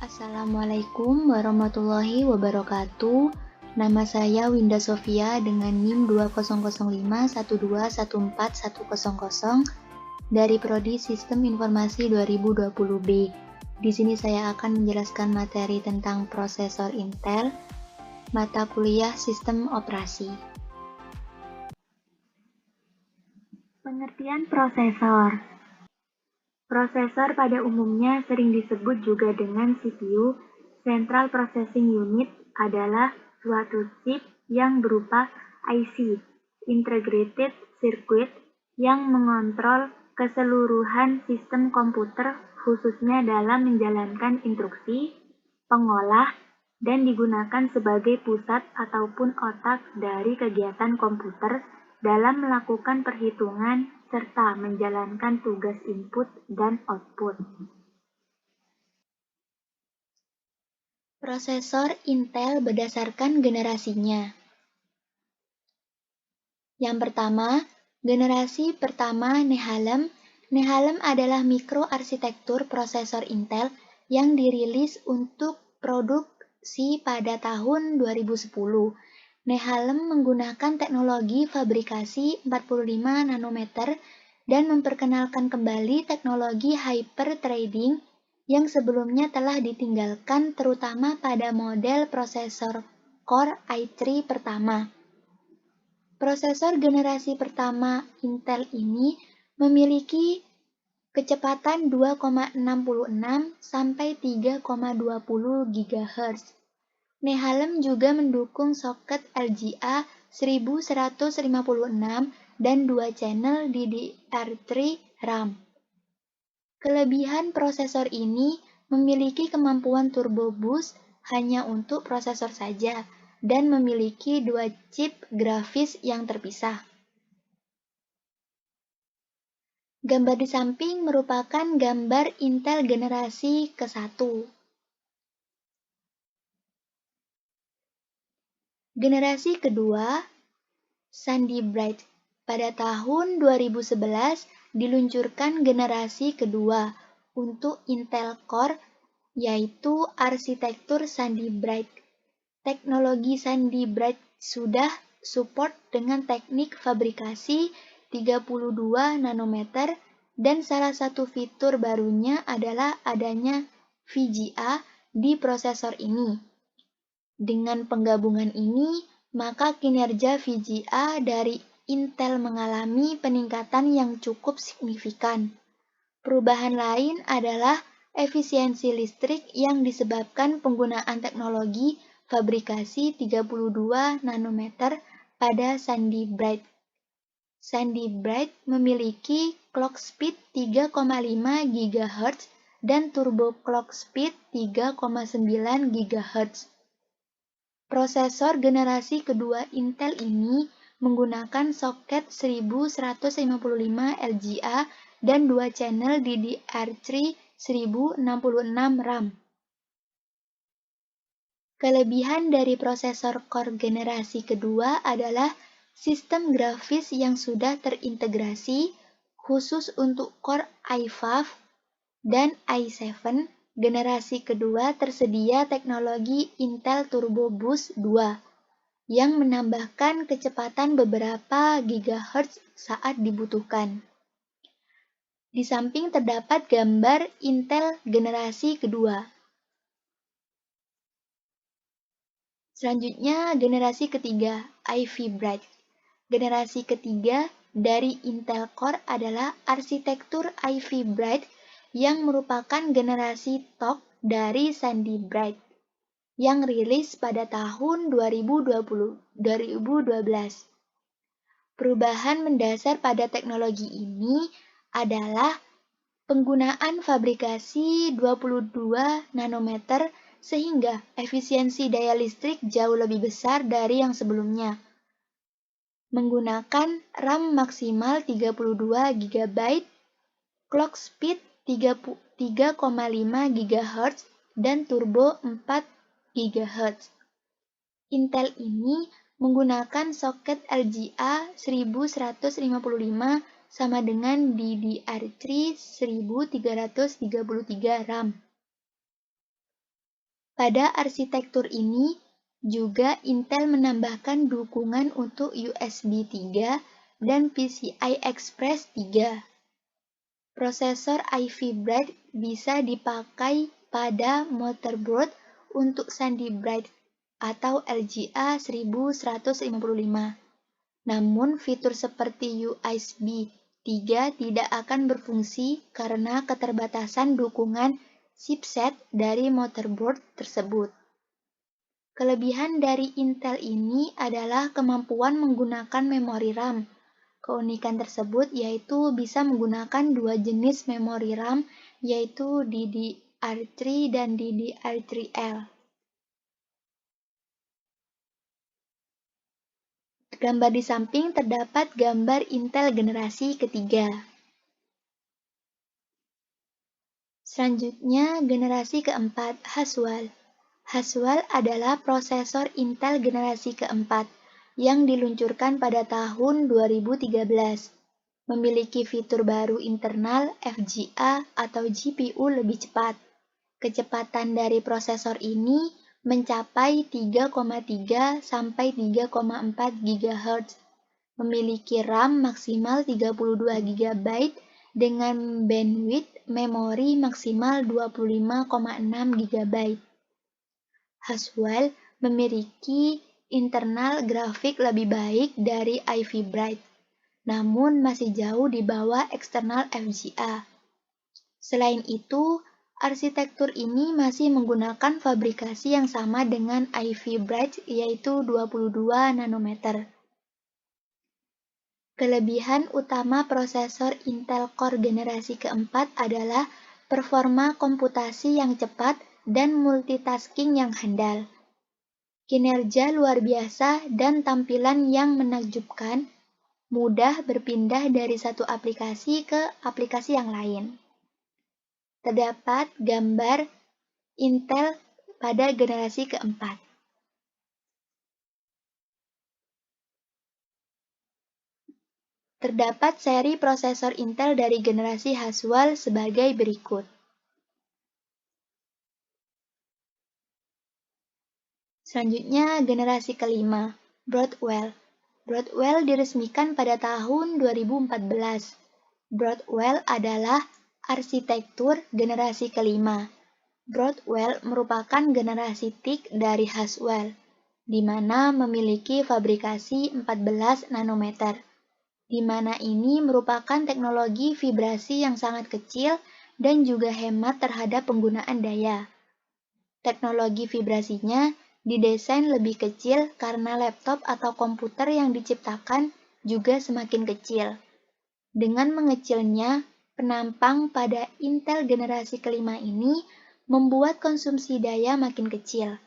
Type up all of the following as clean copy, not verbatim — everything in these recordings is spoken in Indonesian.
Assalamualaikum warahmatullahi wabarakatuh. Nama saya Winda Sofia dengan NIM 20051214100 dari Prodi Sistem Informasi 2020B. Di sini saya akan menjelaskan materi tentang prosesor Intel, mata kuliah Sistem Operasi. Pengertian prosesor. Prosesor pada umumnya sering disebut juga dengan CPU, Central Processing Unit, adalah suatu chip yang berupa IC, Integrated Circuit, yang mengontrol keseluruhan sistem komputer khususnya dalam menjalankan instruksi, pengolah, dan digunakan sebagai pusat ataupun otak dari kegiatan komputer dalam melakukan perhitungan serta menjalankan tugas input dan output. Prosesor Intel berdasarkan generasinya. Yang pertama, generasi pertama Nehalem. Nehalem adalah mikroarsitektur prosesor Intel yang dirilis untuk produksi pada tahun 2010. Nehalem menggunakan teknologi fabrikasi 45 nanometer dan memperkenalkan kembali teknologi hyper-threading yang sebelumnya telah ditinggalkan terutama pada model prosesor Core i3 pertama. Prosesor generasi pertama Intel ini memiliki kecepatan 2,66 sampai 3,20 GHz. Nehalem juga mendukung soket LGA 1156 dan 2 channel DDR3 RAM. Kelebihan prosesor ini memiliki kemampuan turbo boost hanya untuk prosesor saja dan memiliki 2 chip grafis yang terpisah. Gambar di samping merupakan gambar Intel generasi ke-1. Generasi kedua, Sandy Bright. Pada tahun 2011 diluncurkan generasi kedua untuk Intel Core, yaitu arsitektur Sandy Bright. Teknologi Sandy Bright sudah support dengan teknik fabrikasi 32 nanometer dan salah satu fitur barunya adalah adanya VGA di prosesor ini. Dengan penggabungan ini, maka kinerja VGA dari Intel mengalami peningkatan yang cukup signifikan. Perubahan lain adalah efisiensi listrik yang disebabkan penggunaan teknologi fabrikasi 32 nanometer pada Sandy Bright. Sandy Bright memiliki clock speed 3,5 GHz dan turbo clock speed 3,9 GHz. Prosesor generasi kedua Intel ini menggunakan soket 1155 LGA dan 2 channel DDR3 1066 RAM. Kelebihan dari prosesor Core generasi kedua adalah sistem grafis yang sudah terintegrasi khusus untuk Core i5 dan i7. Generasi kedua tersedia teknologi Intel Turbo Boost 2 yang menambahkan kecepatan beberapa gigahertz saat dibutuhkan. Di samping terdapat gambar Intel generasi kedua. Selanjutnya generasi ketiga, Ivy Bright. Generasi ketiga dari Intel Core adalah arsitektur Ivy Bright yang merupakan generasi TOC dari Sandy Bright yang rilis pada tahun 2012. Perubahan mendasar pada teknologi ini adalah penggunaan fabrikasi 22 nanometer sehingga efisiensi daya listrik jauh lebih besar dari yang sebelumnya. Menggunakan RAM maksimal 32 GB, clock speed 3,5 GHz dan turbo 4 GHz. Intel ini menggunakan soket LGA 1155 sama dengan DDR3 1333 RAM. Pada arsitektur ini juga Intel menambahkan dukungan untuk USB 3 dan PCI Express 3. Prosesor Ivy Bright bisa dipakai pada motherboard untuk Sandy Bright atau LGA 1155. Namun, fitur seperti USB 3 tidak akan berfungsi karena keterbatasan dukungan chipset dari motherboard tersebut. Kelebihan dari Intel ini adalah kemampuan menggunakan memori RAM. Keunikan tersebut yaitu bisa menggunakan dua jenis memori RAM, yaitu DDR3 dan DDR3L. Gambar di samping terdapat gambar Intel generasi ketiga. Selanjutnya, generasi keempat, Haswell. Haswell adalah prosesor Intel generasi keempat yang diluncurkan pada tahun 2013. Memiliki fitur baru internal FGA atau GPU lebih cepat. Kecepatan dari prosesor ini mencapai 3,3 sampai 3,4 GHz. Memiliki RAM maksimal 32 GB dengan bandwidth memori maksimal 25,6 GB. Haswell memiliki internal grafik lebih baik dari Ivy Bright, namun masih jauh di bawah eksternal FGA. Selain itu, arsitektur ini masih menggunakan fabrikasi yang sama dengan Ivy Bright, yaitu 22 nanometer. Kelebihan utama prosesor Intel Core generasi keempat adalah performa komputasi yang cepat dan multitasking yang handal. Kinerja luar biasa dan tampilan yang menakjubkan, mudah berpindah dari satu aplikasi ke aplikasi yang lain. Terdapat gambar Intel pada generasi keempat. Terdapat seri prosesor Intel dari generasi Haswell sebagai berikut. Selanjutnya, generasi kelima, Broadwell. Broadwell diresmikan pada tahun 2014. Broadwell adalah arsitektur generasi kelima. Broadwell merupakan generasi TIC dari Haswell, di mana memiliki fabrikasi 14 nanometer. Di mana ini merupakan teknologi vibrasi yang sangat kecil dan juga hemat terhadap penggunaan daya. Teknologi vibrasinya didesain lebih kecil karena laptop atau komputer yang diciptakan juga semakin kecil. Dengan mengecilnya, penampang pada Intel generasi kelima ini membuat konsumsi daya makin kecil,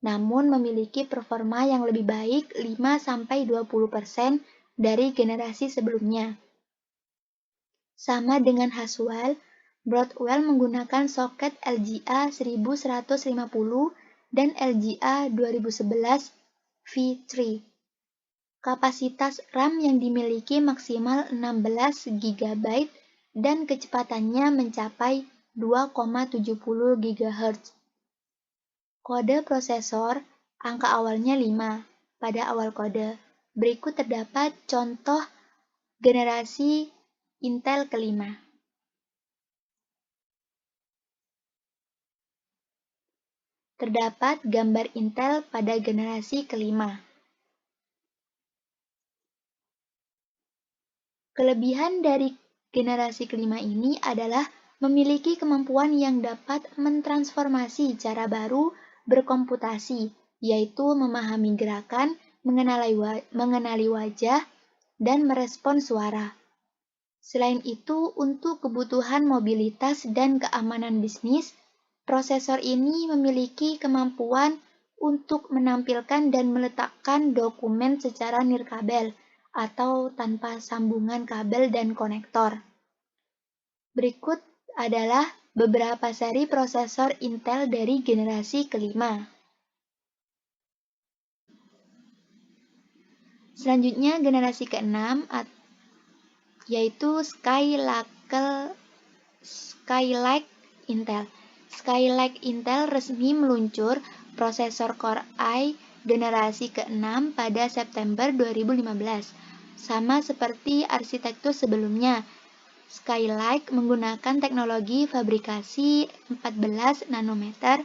namun memiliki performa yang lebih baik 5-20% dari generasi sebelumnya. Sama dengan Haswell, Broadwell menggunakan soket LGA 1150 dan LGA 2011 V3. Kapasitas RAM yang dimiliki maksimal 16 GB dan kecepatannya mencapai 2,70 GHz. Kode prosesor, angka awalnya 5 pada awal kode. Berikut terdapat contoh generasi Intel kelima. Terdapat gambar Intel pada generasi kelima. Kelebihan dari generasi kelima ini adalah memiliki kemampuan yang dapat mentransformasi cara baru berkomputasi, yaitu memahami gerakan, mengenali wajah, dan merespon suara. Selain itu, untuk kebutuhan mobilitas dan keamanan bisnis, prosesor ini memiliki kemampuan untuk menampilkan dan meletakkan dokumen secara nirkabel atau tanpa sambungan kabel dan konektor. Berikut adalah beberapa seri prosesor Intel dari generasi kelima. Selanjutnya generasi keenam, yaitu Skylake Intel. Skylake Intel resmi meluncur prosesor Core i generasi ke-6 pada September 2015. Sama seperti arsitektur sebelumnya, Skylake menggunakan teknologi fabrikasi 14 nanometer.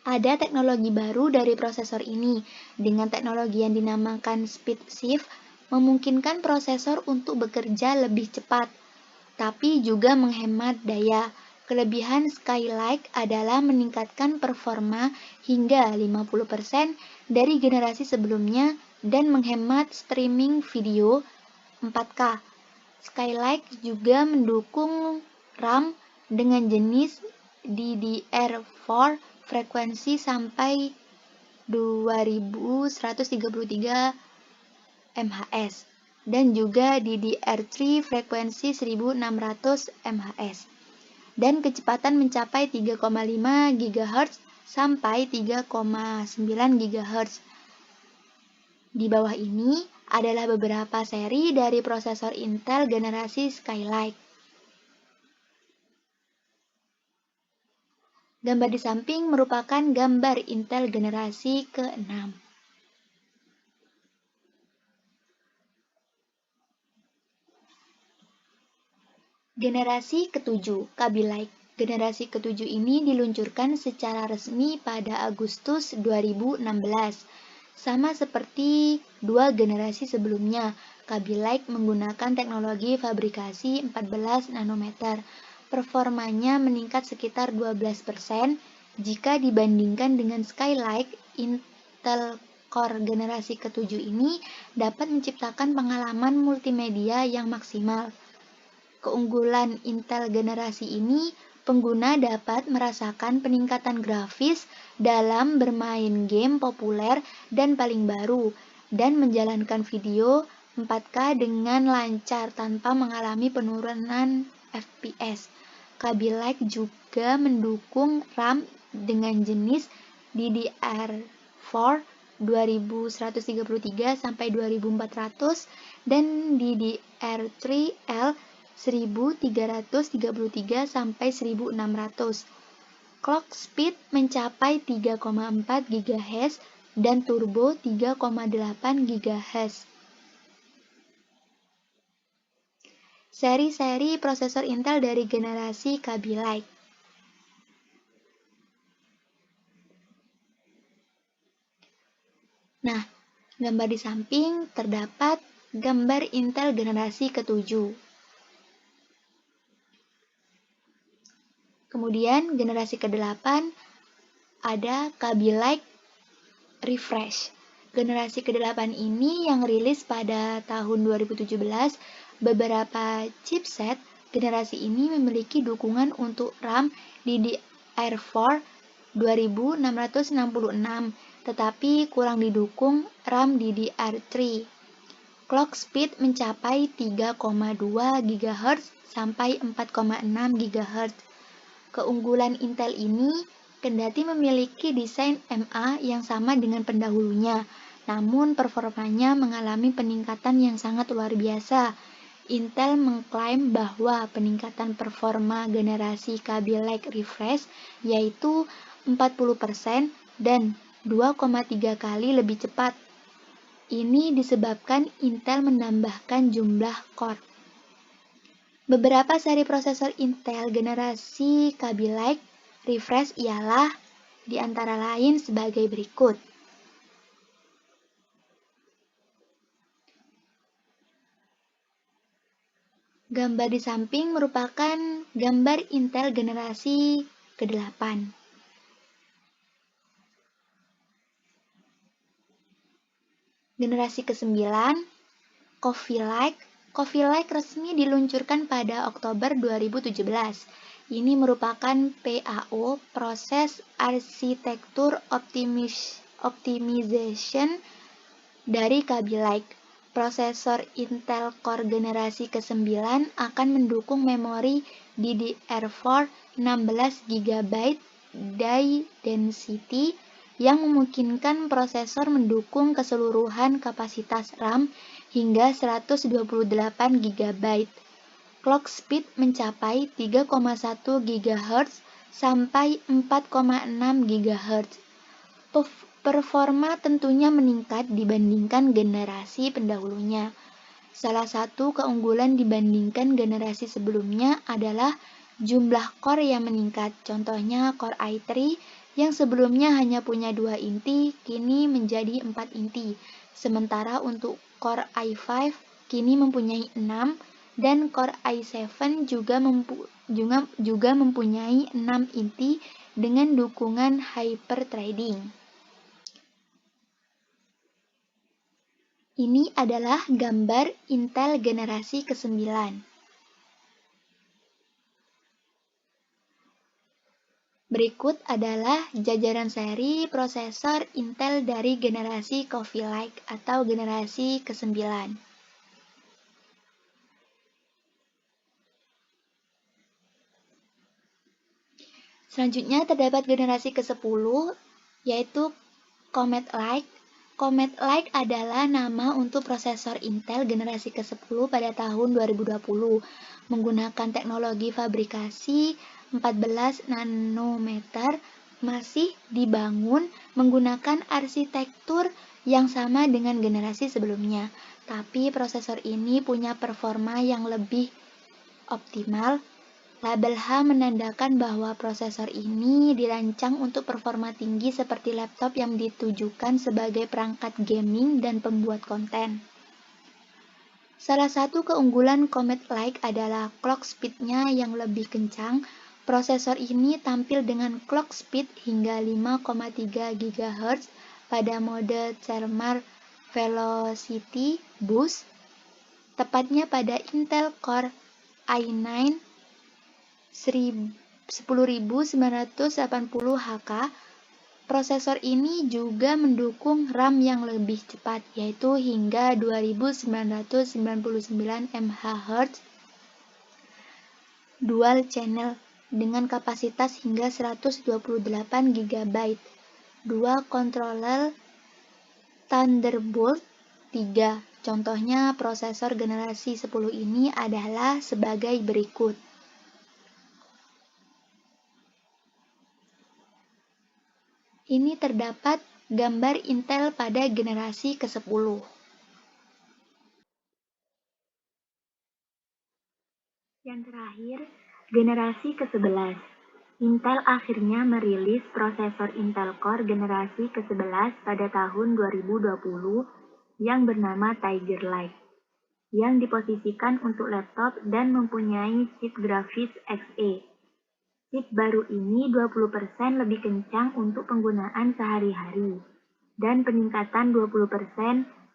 Ada teknologi baru dari prosesor ini, dengan teknologi yang dinamakan speed shift, memungkinkan prosesor untuk bekerja lebih cepat, tapi juga menghemat daya. Kelebihan Skylake adalah meningkatkan performa hingga 50% dari generasi sebelumnya dan menghemat streaming video 4K. Skylake juga mendukung RAM dengan jenis DDR4 frekuensi sampai 2133 MHz dan juga DDR3 frekuensi 1600 MHz dan kecepatan mencapai 3,5 GHz sampai 3,9 GHz. Di bawah ini adalah beberapa seri dari prosesor Intel generasi Skylake. Gambar di samping merupakan gambar Intel generasi ke-6. Generasi ke-7, Kaby Lake. Generasi ke-7 ini diluncurkan secara resmi pada Agustus 2016. Sama seperti dua generasi sebelumnya, Kaby Lake menggunakan teknologi fabrikasi 14 nanometer. Performanya meningkat sekitar 12% jika dibandingkan dengan Skylake. Intel Core generasi ke-7 ini dapat menciptakan pengalaman multimedia yang maksimal. Keunggulan Intel generasi ini, pengguna dapat merasakan peningkatan grafis dalam bermain game populer dan paling baru, dan menjalankan video 4K dengan lancar tanpa mengalami penurunan FPS. Kaby Lake juga mendukung RAM dengan jenis DDR4 2133 sampai 2400 dan DDR3L 1333 sampai 1600. Clock speed mencapai 3,4 GHz dan turbo 3,8 GHz. Seri-seri prosesor Intel dari generasi Kaby Lake. Nah, gambar di samping terdapat gambar Intel generasi ke-7. Kemudian generasi ke-8 ada Kaby Lake Refresh. Generasi ke-8 ini yang rilis pada tahun 2017, beberapa chipset generasi ini memiliki dukungan untuk RAM DDR4 2666, tetapi kurang didukung RAM DDR3. Clock speed mencapai 3,2 GHz sampai 4,6 GHz. Keunggulan Intel ini, kendati memiliki desain MA yang sama dengan pendahulunya, namun performanya mengalami peningkatan yang sangat luar biasa. Intel mengklaim bahwa peningkatan performa generasi Kaby Lake Refresh yaitu 40% dan 2,3 kali lebih cepat. Ini disebabkan Intel menambahkan jumlah core. Beberapa seri prosesor Intel generasi Kaby Lake Refresh ialah di antara lain sebagai berikut. Gambar di samping merupakan gambar Intel generasi ke-8. Generasi ke-9, Kaby Lake. Kaby Lake resmi diluncurkan pada Oktober 2017. Ini merupakan PAO, Proses Arsitektur Optimization dari Kaby Lake. Prosesor Intel Core generasi ke-9 akan mendukung memori DDR4 16 GB die density yang memungkinkan prosesor mendukung keseluruhan kapasitas RAM hingga 128 GB. Clock speed mencapai 3,1 GHz sampai 4,6 GHz. Performa tentunya meningkat dibandingkan generasi pendahulunya. Salah satu keunggulan dibandingkan generasi sebelumnya adalah jumlah core yang meningkat. Contohnya Core i3 yang sebelumnya hanya punya 2 inti, kini menjadi 4 inti. Sementara untuk Core i5 kini mempunyai 6 dan Core i7 juga mempunyai 6 inti dengan dukungan hyperthreading. Ini adalah gambar Intel generasi ke-9. Berikut adalah jajaran seri prosesor Intel dari generasi Coffee Lake atau generasi ke-9. Selanjutnya terdapat generasi ke-10, yaitu Comet Lake. Comet Lake adalah nama untuk prosesor Intel generasi ke-10 pada tahun 2020, menggunakan teknologi fabrikasi 14 nanometer, masih dibangun menggunakan arsitektur yang sama dengan generasi sebelumnya, tapi prosesor ini punya performa yang lebih optimal. Label H menandakan bahwa prosesor ini dirancang untuk performa tinggi seperti laptop yang ditujukan sebagai perangkat gaming dan pembuat konten. Salah satu keunggulan Comet Lake adalah clock speed-nya yang lebih kencang. Prosesor ini tampil dengan clock speed hingga 5,3 GHz pada mode Thermal Velocity Boost, tepatnya pada Intel Core i9 10980HK. Prosesor ini juga mendukung RAM yang lebih cepat, yaitu hingga 2999 MHz dual channel dengan kapasitas hingga 128 GB. Dua controller Thunderbolt 3. Contohnya prosesor generasi 10 ini adalah sebagai berikut. Ini terdapat gambar Intel pada generasi ke-10. Yang terakhir, generasi ke-11. Intel akhirnya merilis prosesor Intel Core generasi ke-11 pada tahun 2020 yang bernama Tiger Lake, yang diposisikan untuk laptop dan mempunyai chip grafis Xe. Chip baru ini 20% lebih kencang untuk penggunaan sehari-hari, dan peningkatan 20%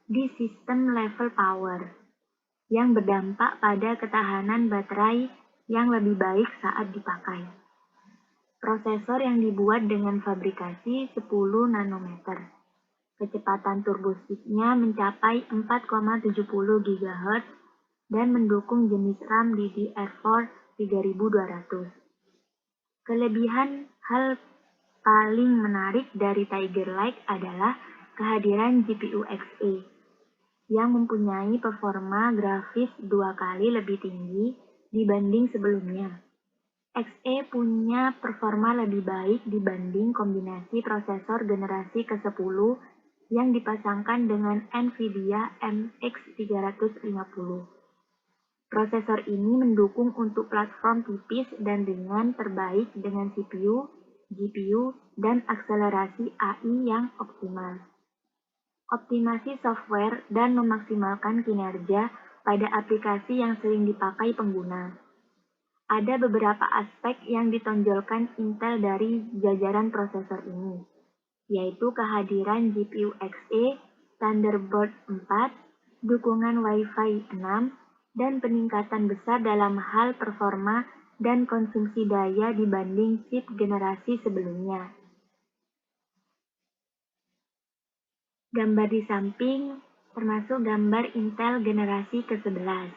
di sistem level power, yang berdampak pada ketahanan baterai yang lebih baik saat dipakai. Prosesor yang dibuat dengan fabrikasi 10 nanometer. Kecepatan turbospeed-nya mencapai 4,70 GHz dan mendukung jenis RAM DDR4 3200. Kelebihan hal paling menarik dari Tiger Lake adalah kehadiran GPU Xe yang mempunyai performa grafis 2 kali lebih tinggi dibanding sebelumnya. Xe punya performa lebih baik dibanding kombinasi prosesor generasi ke-10 yang dipasangkan dengan NVIDIA MX350. Prosesor ini mendukung untuk platform tipis dan ringan terbaik dengan CPU, GPU, dan akselerasi AI yang optimal. Optimasi software dan memaksimalkan kinerja pada aplikasi yang sering dipakai pengguna. Ada beberapa aspek yang ditonjolkan Intel dari jajaran prosesor ini, yaitu kehadiran GPU Xe, Thunderbolt 4, dukungan Wi-Fi 6, dan peningkatan besar dalam hal performa dan konsumsi daya dibanding chip generasi sebelumnya. Gambar di samping termasuk gambar Intel generasi ke-11.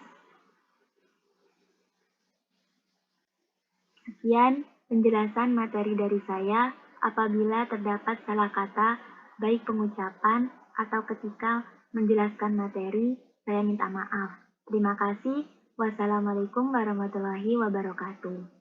Sekian penjelasan materi dari saya. Apabila terdapat salah kata, baik pengucapan atau ketika menjelaskan materi, saya minta maaf. Terima kasih. Wassalamualaikum warahmatullahi wabarakatuh.